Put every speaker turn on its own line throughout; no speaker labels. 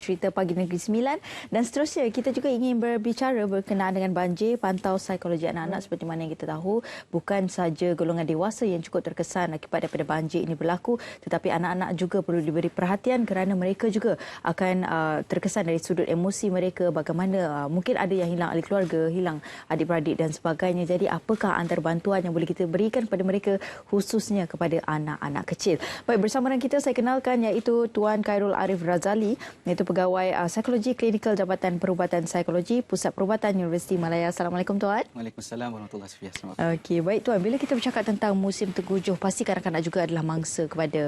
Cerita Pagi Negeri Sembilan dan seterusnya kita juga ingin berbicara berkenaan dengan banjir, pantau psikologi anak-anak seperti mana yang kita tahu bukan saja golongan dewasa yang cukup terkesan akibat daripada banjir ini berlaku tetapi anak-anak juga perlu diberi perhatian kerana mereka juga akan terkesan dari sudut emosi mereka bagaimana mungkin ada yang hilang ahli keluarga, hilang adik-beradik dan sebagainya. Jadi apakah antara bantuan yang boleh kita berikan kepada mereka khususnya kepada anak-anak kecil. Baik, bersama dengan kita saya kenalkan iaitu Tuan Khairul Arif Razali iaitu Pegawai Psikologi Klinikal Jabatan Perubatan Psikologi Pusat Perubatan Universiti Malaya. Assalamualaikum Tuan.
Waalaikumsalam warahmatullahi wabarakatuh.
Okey, baik Tuan. Bila kita bercakap tentang musim tenggujuh, pasti kanak-kanak juga adalah mangsa kepada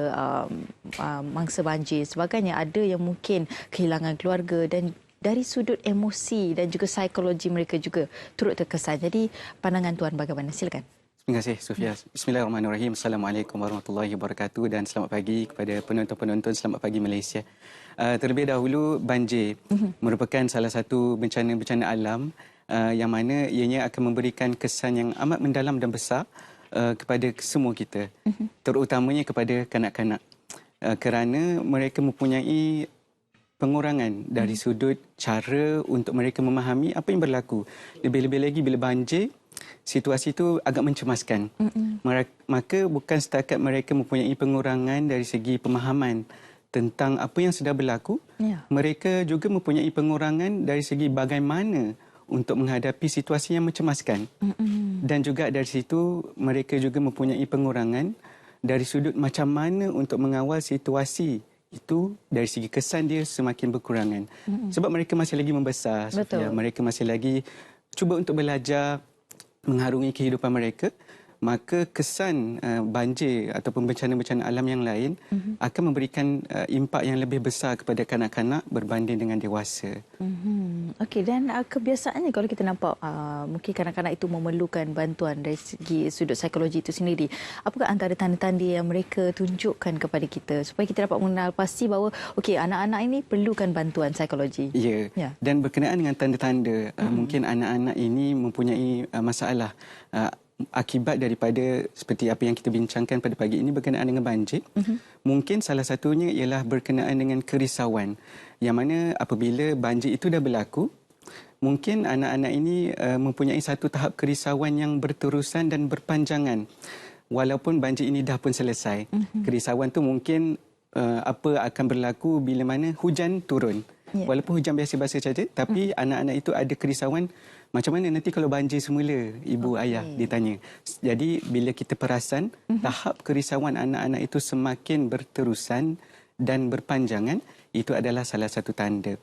mangsa banjir. Sebagainya ada yang mungkin kehilangan keluarga dan dari sudut emosi dan juga psikologi mereka juga turut terkesan. Jadi pandangan Tuan bagaimana? Silakan.
Terima kasih Sofia. Bismillahirrahmanirrahim. Assalamualaikum warahmatullahi wabarakatuh dan selamat pagi kepada penonton-penonton. Selamat pagi Malaysia. Terlebih dahulu banjir merupakan salah satu bencana-bencana alam yang mana ianya akan memberikan kesan yang amat mendalam dan besar kepada semua kita, terutamanya kepada kanak-kanak kerana mereka mempunyai pengurangan dari sudut cara untuk mereka memahami apa yang berlaku. Lebih-lebih lagi bila banjir, situasi itu agak mencemaskan. Maka bukan setakat mereka mempunyai pengurangan dari segi pemahaman tentang apa yang sedang berlaku, mereka juga mempunyai pengurangan dari segi bagaimana untuk menghadapi situasi yang mencemaskan. Dan juga dari situ mereka juga mempunyai pengurangan dari sudut macam mana untuk mengawal situasi itu dari segi kesan dia semakin berkurangan. Sebab mereka masih lagi membesar, Sofia. Mereka masih lagi cuba untuk belajar mengharungi kehidupan mereka, maka kesan banjir ataupun bencana-bencana alam yang lain akan memberikan impak yang lebih besar kepada kanak-kanak berbanding dengan dewasa.
Okey, dan kebiasaannya kalau kita nampak mungkin kanak-kanak itu memerlukan bantuan dari segi sudut psikologi itu sendiri. Apakah antara tanda-tanda yang mereka tunjukkan kepada kita supaya kita dapat mengenal pasti bahawa okey, anak-anak ini perlukan bantuan psikologi?
Ya. Dan berkenaan dengan tanda-tanda mungkin anak-anak ini mempunyai masalah akibat daripada seperti apa yang kita bincangkan pada pagi ini berkenaan dengan banjir. Mungkin salah satunya ialah berkenaan dengan kerisauan. Yang mana apabila banjir itu dah berlaku, mungkin anak-anak ini mempunyai satu tahap kerisauan yang berterusan dan berpanjangan. Walaupun banjir ini dah pun selesai. Kerisauan tu mungkin apa akan berlaku bila mana hujan turun. Walaupun hujan biasa-biasa saja, tapi anak-anak itu ada kerisauan macam mana nanti kalau banjir semula, ibu ayah ditanya. Jadi bila kita perasan, tahap kerisauan anak-anak itu semakin berterusan dan berpanjangan, itu adalah salah satu tanda.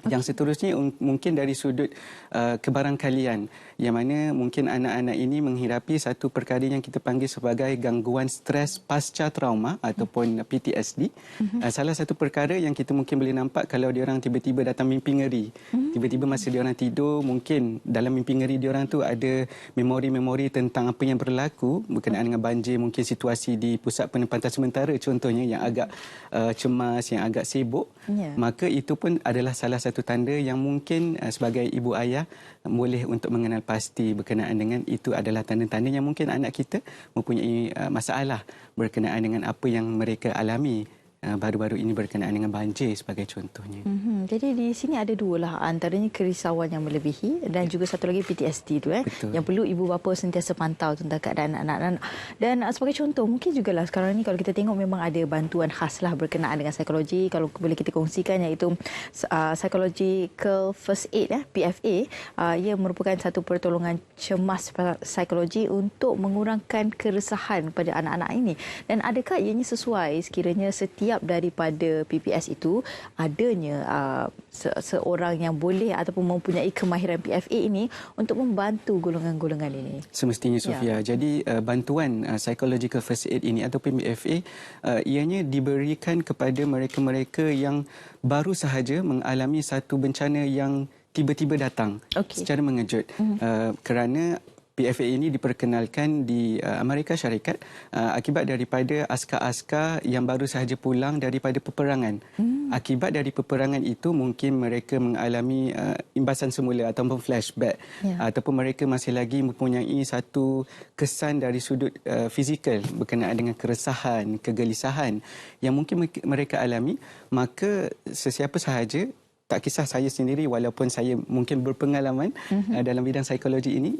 Yang seterusnya mungkin dari sudut kebarangkalian, yang mana mungkin anak-anak ini menghadapi satu perkara yang kita panggil sebagai gangguan stres pasca trauma ataupun PTSD. Salah satu perkara yang kita mungkin boleh nampak kalau diorang tiba-tiba datang mimpi ngeri. Tiba-tiba masa diorang tidur, mungkin dalam mimpi ngeri diorang tu ada memori-memori tentang apa yang berlaku berkenaan dengan banjir, mungkin situasi di pusat penempatan sementara contohnya yang agak cemas, yang agak sibuk. Maka itu pun adalah salah satu tanda yang mungkin sebagai ibu ayah boleh untuk mengenal pasti berkenaan dengan itu adalah tanda-tanda yang mungkin anak kita mempunyai masalah berkenaan dengan apa yang mereka alami baru-baru ini berkenaan dengan banjir sebagai contohnya.
Jadi di sini ada dua lah, antaranya kerisauan yang melebihi dan juga satu lagi PTSD tu yang perlu ibu bapa sentiasa pantau tentang keadaan anak-anak. Dan sebagai contoh mungkin jugalah sekarang ni kalau kita tengok memang ada bantuan khas lah berkenaan dengan psikologi, kalau boleh kita kongsikan iaitu Psychological First Aid PFA. Ia merupakan satu pertolongan cemas psikologi untuk mengurangkan keresahan pada anak-anak ini. Dan adakah ianya sesuai sekiranya setiap daripada PPS itu adanya seorang yang boleh ataupun mempunyai kemahiran PFA ini untuk membantu golongan-golongan ini?
Semestinya Sofia. Jadi bantuan Psychological First Aid ini ataupun PFA ianya diberikan kepada mereka-mereka yang baru sahaja mengalami satu bencana yang tiba-tiba datang secara mengejut. Kerana PFA ini diperkenalkan di Amerika Syarikat akibat daripada askar-askar yang baru sahaja pulang daripada peperangan. Akibat dari peperangan itu mungkin mereka mengalami imbasan semula ataupun flashback, ataupun mereka masih lagi mempunyai satu kesan dari sudut fizikal berkenaan dengan keresahan, kegelisahan yang mungkin mereka alami. Maka sesiapa sahaja, tak kisah saya sendiri walaupun saya mungkin berpengalaman dalam bidang psikologi ini,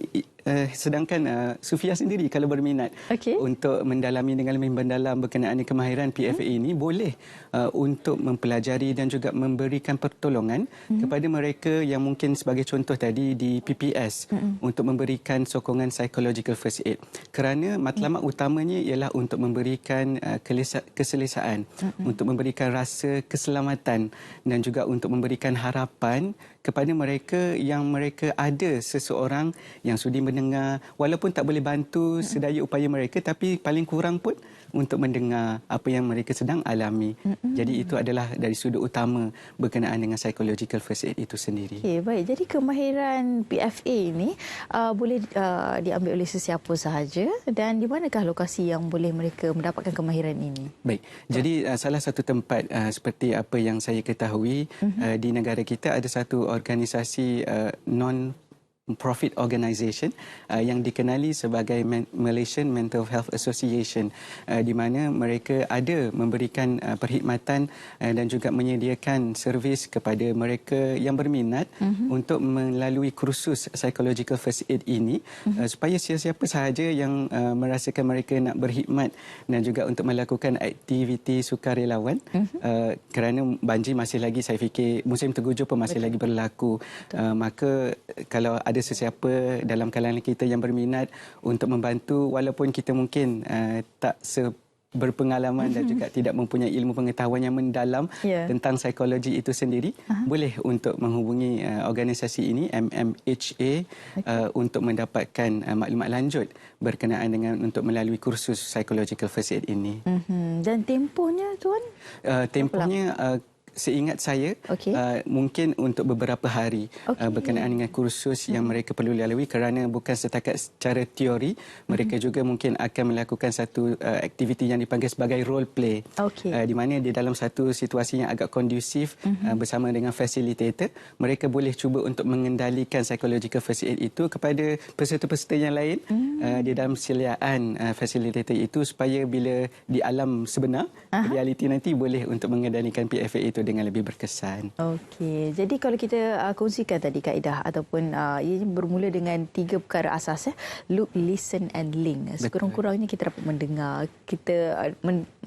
sedangkan Sufia sendiri kalau berminat untuk mendalami dengan lebih mendalam berkenaan dengan kemahiran PFA ini, boleh untuk mempelajari dan juga memberikan pertolongan kepada mereka yang mungkin sebagai contoh tadi di PPS untuk memberikan sokongan psychological first aid. Kerana matlamat utamanya ialah untuk memberikan keselesaan, untuk memberikan rasa keselamatan dan juga untuk memberikan harapan kepada mereka yang mereka ada seseorang yang sudi mendengar, walaupun tak boleh bantu sedaya upaya mereka, tapi paling kurang pun untuk mendengar apa yang mereka sedang alami. Jadi itu adalah dari sudut utama berkenaan dengan psychological first aid itu sendiri.
Okey, baik. Jadi kemahiran PFA ini boleh diambil oleh sesiapa sahaja, dan di manakah lokasi yang boleh mereka mendapatkan kemahiran ini?
Baik. Jadi salah satu tempat seperti apa yang saya ketahui di negara kita ada satu organisasi non-profit organisation yang dikenali sebagai Malaysian Mental Health Association, di mana mereka ada memberikan perkhidmatan dan juga menyediakan servis kepada mereka yang berminat untuk melalui kursus psychological first aid ini, supaya siapa sahaja yang merasakan mereka nak berkhidmat dan juga untuk melakukan aktiviti sukarelawan, kerana banjir masih lagi, saya fikir musim tergujur pun masih lagi berlaku, maka kalau ada sesiapa dalam kalangan kita yang berminat untuk membantu, walaupun kita mungkin tak berpengalaman dan juga tidak mempunyai ilmu pengetahuan yang mendalam tentang psikologi itu sendiri, boleh untuk menghubungi organisasi ini, MMHA, untuk mendapatkan maklumat lanjut berkenaan dengan untuk melalui kursus psychological first aid ini.
Dan tempohnya, Tuan?
Tempohnya seingat saya mungkin untuk beberapa hari berkenaan dengan kursus yang mereka perlu lalui, kerana bukan setakat secara teori, mereka juga mungkin akan melakukan satu aktiviti yang dipanggil sebagai role play, di mana di dalam satu situasi yang agak kondusif bersama dengan facilitator, mereka boleh cuba untuk mengendalikan psychological first aid itu kepada peserta-peserta yang lain di dalam seliaan facilitator itu, supaya bila di alam sebenar, realiti nanti boleh untuk mengendalikan PFA itu dengan lebih berkesan. Okey,
jadi kalau kita kongsikan tadi kaedah ataupun ia bermula dengan 3 perkara asas, look, listen and link. Sekurang-kurangnya kita dapat mendengar, kita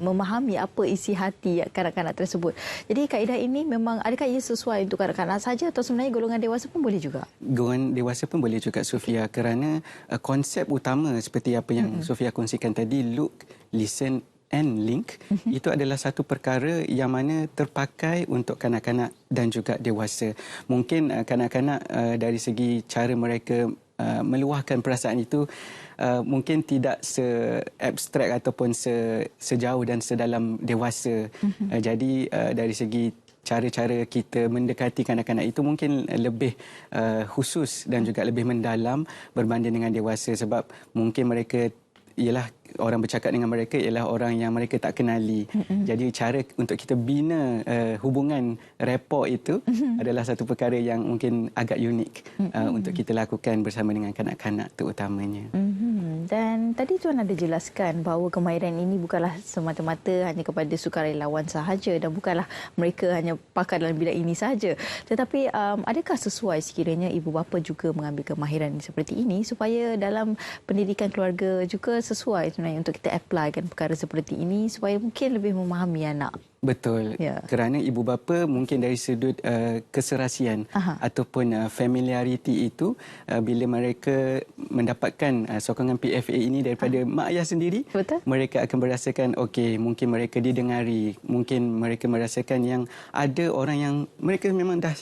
memahami apa isi hati kanak-kanak tersebut. Jadi kaedah ini memang, adakah ia sesuai untuk kanak-kanak saja atau sebenarnya golongan dewasa pun boleh juga?
Golongan dewasa pun boleh juga, Sufia, kerana konsep utama seperti apa yang Sufia kongsikan tadi, look, listen and link, itu adalah satu perkara yang mana terpakai untuk kanak-kanak dan juga dewasa. Mungkin kanak-kanak dari segi cara mereka meluahkan perasaan itu mungkin tidak se-abstrak ataupun sejauh dan sedalam dewasa. Jadi dari segi cara-cara kita mendekati kanak-kanak itu mungkin lebih khusus dan juga lebih mendalam berbanding dengan dewasa, sebab mungkin mereka ialah orang bercakap dengan mereka ialah orang yang mereka tak kenali. Jadi cara untuk kita bina hubungan rapport itu adalah satu perkara yang mungkin agak unik untuk kita lakukan bersama dengan kanak-kanak terutamanya.
Dan tadi Tuan ada jelaskan bahawa kemahiran ini bukanlah semata-mata hanya kepada sukarelawan sahaja dan bukanlah mereka hanya pakar dalam bidang ini sahaja. Tetapi adakah sesuai sekiranya ibu bapa juga mengambil kemahiran seperti ini supaya dalam pendidikan keluarga juga sesuai sebenarnya untuk kita applykan perkara seperti ini supaya mungkin lebih memahami anak?
Betul. Kerana ibu bapa mungkin dari sudut keserasian ataupun familiarity itu, bila mereka mendapatkan sokongan PFA ini daripada mak ayah sendiri, mereka akan merasakan okey, mungkin mereka didengari, mungkin mereka merasakan yang ada orang yang mereka memang dah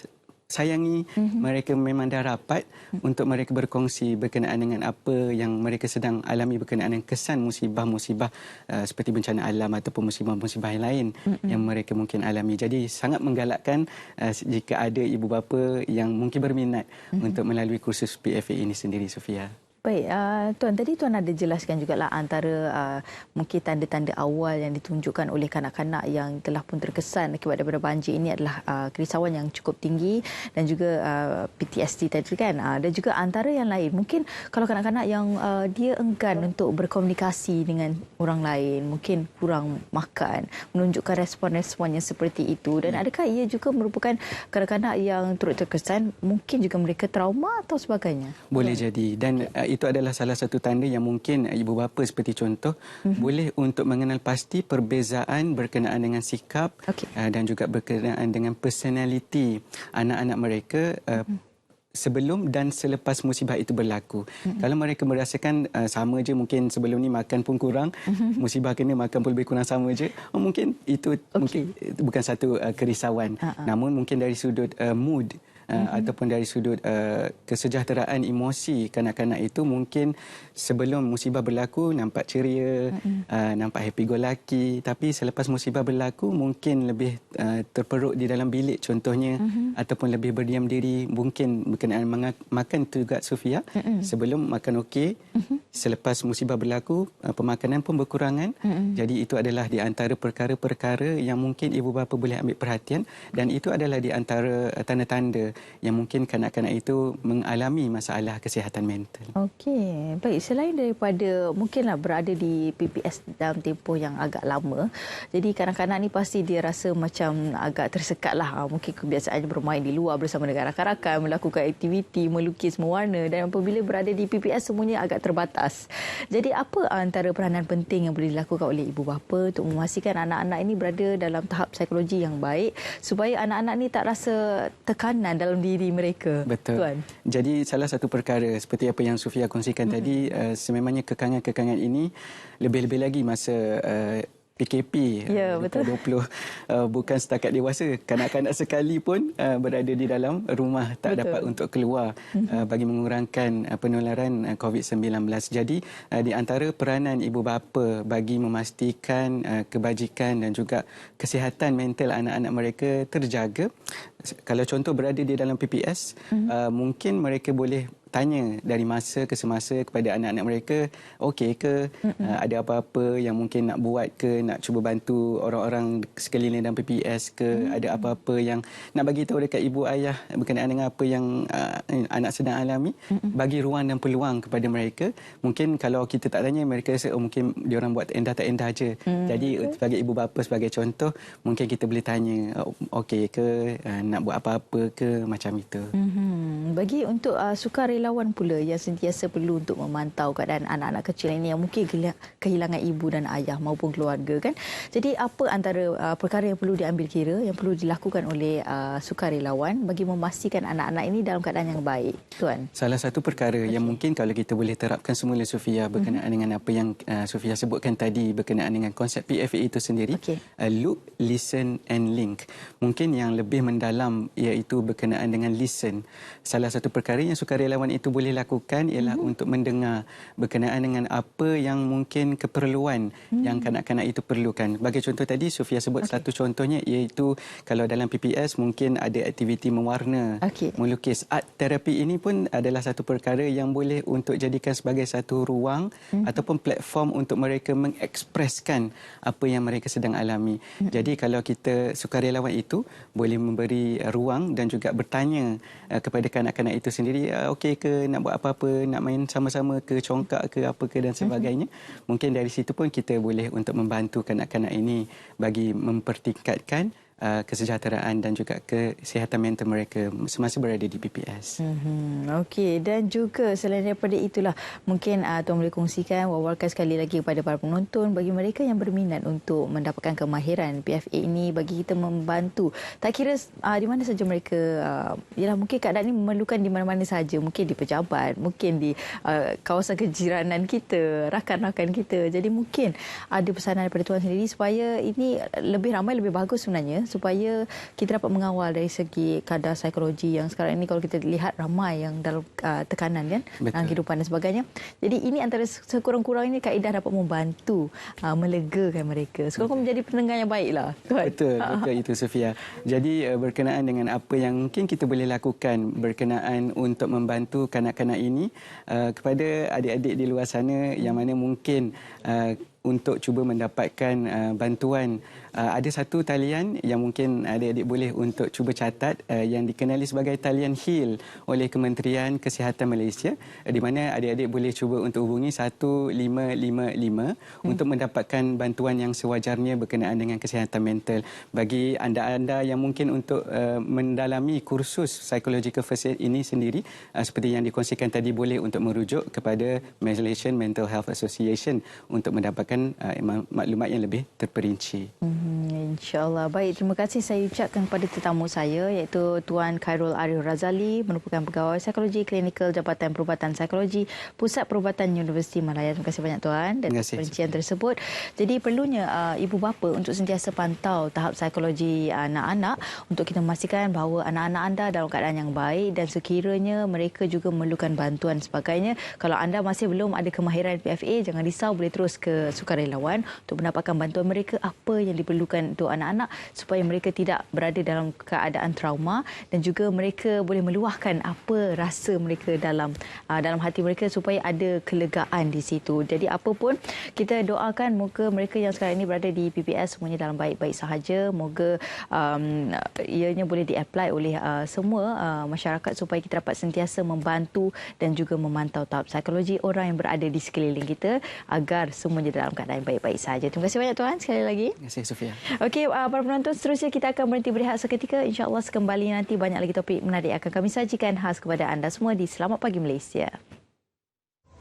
sayangi, mereka memang dah rapat untuk mereka berkongsi berkenaan dengan apa yang mereka sedang alami berkenaan dengan kesan musibah-musibah seperti bencana alam ataupun musibah-musibah yang lain yang mereka mungkin alami. Jadi sangat menggalakkan jika ada ibu bapa yang mungkin berminat untuk melalui kursus PFA ini sendiri, Sofia.
Baik, Tuan, tadi Tuan ada jelaskan jugalah antara mungkin tanda-tanda awal yang ditunjukkan oleh kanak-kanak yang telah pun terkesan akibat daripada banjir ini adalah kerisauan yang cukup tinggi dan juga PTSD tadi kan. Dan juga antara yang lain, mungkin kalau kanak-kanak yang dia enggan untuk berkomunikasi dengan orang lain, mungkin kurang makan, menunjukkan respon-respon yang seperti itu. Dan adakah ia juga merupakan kanak-kanak yang turut terkesan, mungkin juga mereka trauma atau sebagainya?
Boleh jadi. Dan itu adalah salah satu tanda yang mungkin ibu bapa seperti contoh boleh untuk mengenal pasti perbezaan berkenaan dengan sikap dan juga berkenaan dengan personality anak-anak mereka sebelum dan selepas musibah itu berlaku. Kalau mereka merasakan sama je, mungkin sebelum ni makan pun kurang, musibah kena makan pun lebih kurang sama je, mungkin itu mungkin bukan satu kerisauan. Namun mungkin dari sudut mood ataupun dari sudut kesejahteraan emosi kanak-kanak itu mungkin sebelum musibah berlaku nampak ceria, nampak happy go lucky, tapi selepas musibah berlaku mungkin lebih terperuk di dalam bilik contohnya, ataupun lebih berdiam diri, mungkin berkenaan makan tu juga Sufia, sebelum makan okey, selepas musibah berlaku pemakanan pun berkurangan. Jadi itu adalah di antara perkara-perkara yang mungkin ibu bapa boleh ambil perhatian, dan itu adalah di antara tanda-tanda yang mungkin kanak-kanak itu mengalami masalah kesihatan mental.
Okey, baik. Selain daripada mungkinlah berada di PPS dalam tempoh yang agak lama, jadi kanak-kanak ni pasti dia rasa macam agak tersekat lah. Mungkin kebiasaannya bermain di luar bersama dengan rakan-rakan, melakukan aktiviti, melukis, mewarna, dan apabila berada di PPS semuanya agak terbatas. Jadi apa antara peranan penting yang boleh dilakukan oleh ibu bapa untuk memastikan anak-anak ini berada dalam tahap psikologi yang baik supaya anak-anak ni tak rasa tekanan dalam diri mereka?
Betul.
Tuan.
Jadi salah satu perkara seperti apa yang Sufia kongsikan tadi, sememangnya kekangan-kekangan ini lebih-lebih lagi masa PKP,
Ya, betul.
20, bukan setakat dewasa, kanak-kanak sekali pun berada di dalam rumah, tak dapat untuk keluar bagi mengurangkan penularan COVID-19. Jadi di antara peranan ibu bapa bagi memastikan kebajikan dan juga kesihatan mental anak-anak mereka terjaga, kalau contoh berada di dalam PPS, mungkin mereka boleh tanya dari masa ke semasa kepada anak-anak mereka, okey ke, ada apa-apa yang mungkin nak buat ke, nak cuba bantu orang-orang sekeliling dalam PPS ke, ada apa-apa yang nak bagi tahu dekat ibu ayah berkenaan dengan apa yang anak sedang alami, bagi ruang dan peluang kepada mereka. Mungkin kalau kita tak tanya, mereka rasa mungkin diorang buat endah tak endah je. Jadi sebagai ibu bapa, sebagai contoh, mungkin kita boleh tanya, okey ke, nak buat apa-apa ke, macam itu.
Bagi untuk sukarelawan pula yang sentiasa perlu untuk memantau keadaan anak-anak kecil ini yang mungkin kehilangan ibu dan ayah maupun keluarga kan. Jadi apa antara perkara yang perlu diambil kira, yang perlu dilakukan oleh sukarelawan bagi memastikan anak-anak ini dalam keadaan yang baik, Tuan?
Salah satu perkara yang mungkin kalau kita boleh terapkan semula, Sufia, berkenaan dengan apa yang Sufia sebutkan tadi berkenaan dengan konsep PFA itu sendiri, look, listen and link. Mungkin yang lebih mendalam iaitu berkenaan dengan listen. Salah satu perkara yang sukarelawan itu boleh lakukan ialah untuk mendengar berkenaan dengan apa yang mungkin keperluan yang kanak-kanak itu perlukan. Bagi contoh tadi, Sufia sebut satu contohnya iaitu kalau dalam PPS mungkin ada aktiviti mewarna, melukis. Art terapi ini pun adalah satu perkara yang boleh untuk jadikan sebagai satu ruang ataupun platform untuk mereka mengekspreskan apa yang mereka sedang alami. Jadi kalau kita sukarelawan itu boleh memberi ruang dan juga bertanya kepada kanak-kanak itu sendiri, okey ke, nak buat apa-apa, nak main sama-sama ke, congkak ke, apa ke dan sebagainya. Mungkin dari situ pun kita boleh untuk membantu kanak-kanak ini bagi mempertingkatkan kesejahteraan dan juga kesihatan mental mereka semasa berada di PPS.
Okey, dan juga selain daripada itulah, mungkin Tuan boleh kongsikan, wawarkan sekali lagi kepada para penonton bagi mereka yang berminat untuk mendapatkan kemahiran PFA ini bagi kita membantu. Tak kira di mana saja mereka, ialah mungkin keadaan ini memerlukan di mana-mana saja, mungkin di pejabat, mungkin di kawasan kejiranan kita, rakan-rakan kita. Jadi mungkin ada pesanan daripada Tuan sendiri supaya ini lebih ramai, lebih bagus sebenarnya supaya kita dapat mengawal dari segi kadar psikologi yang sekarang ini kalau kita lihat ramai yang dalam tekanan kan dalam kehidupan dan sebagainya. Jadi ini antara sekurang-kurangnya kaedah dapat membantu melegakan mereka. Sekarang menjadi pendengar yang baiklah.
Betul itu Sofia. Jadi berkenaan dengan apa yang mungkin kita boleh lakukan berkenaan untuk membantu kanak-kanak ini kepada adik-adik di luar sana yang mana mungkin untuk cuba mendapatkan bantuan. Ada satu talian yang mungkin adik-adik boleh untuk cuba catat yang dikenali sebagai talian HEAL oleh Kementerian Kesihatan Malaysia, di mana adik-adik boleh cuba untuk hubungi 1555 untuk mendapatkan bantuan yang sewajarnya berkenaan dengan kesihatan mental. Bagi anda-anda yang mungkin untuk mendalami kursus Psychological First Aid ini sendiri, seperti yang dikongsikan tadi, boleh untuk merujuk kepada Malaysian Mental Health Association untuk mendapatkan maklumat yang lebih terperinci.
InsyaAllah. Baik, terima kasih saya ucapkan kepada tetamu saya iaitu Tuan Khairul Arif Razali, merupakan pegawai psikologi klinikal Jabatan Perubatan Psikologi Pusat Perubatan Universiti Malaya. Terima kasih banyak Tuan dan perincian tersebut. Jadi perlunya ibu bapa untuk sentiasa pantau tahap psikologi anak-anak untuk kita memastikan bahawa anak-anak anda dalam keadaan yang baik dan sekiranya mereka juga memerlukan bantuan sebagainya. Kalau anda masih belum ada kemahiran PFA, jangan risau, boleh terus ke sukarelawan untuk mendapatkan bantuan mereka apa yang diperlukan untuk anak-anak supaya mereka tidak berada dalam keadaan trauma dan juga mereka boleh meluahkan apa rasa mereka dalam hati mereka supaya ada kelegaan di situ. Jadi apa pun kita doakan moga mereka yang sekarang ini berada di PPS semuanya dalam baik-baik sahaja. Moga ianya boleh di-apply oleh semua masyarakat supaya kita dapat sentiasa membantu dan juga memantau tahap psikologi orang yang berada di sekeliling kita agar semuanya dalam keadaan baik-baik sahaja. Terima kasih banyak Tuan sekali lagi.
Terima kasih Sofia.
Okey, para penonton, seterusnya kita akan berhenti berehat seketika. InsyaAllah sekembali nanti banyak lagi topik menarik akan kami sajikan khas kepada anda semua di Selamat Pagi Malaysia.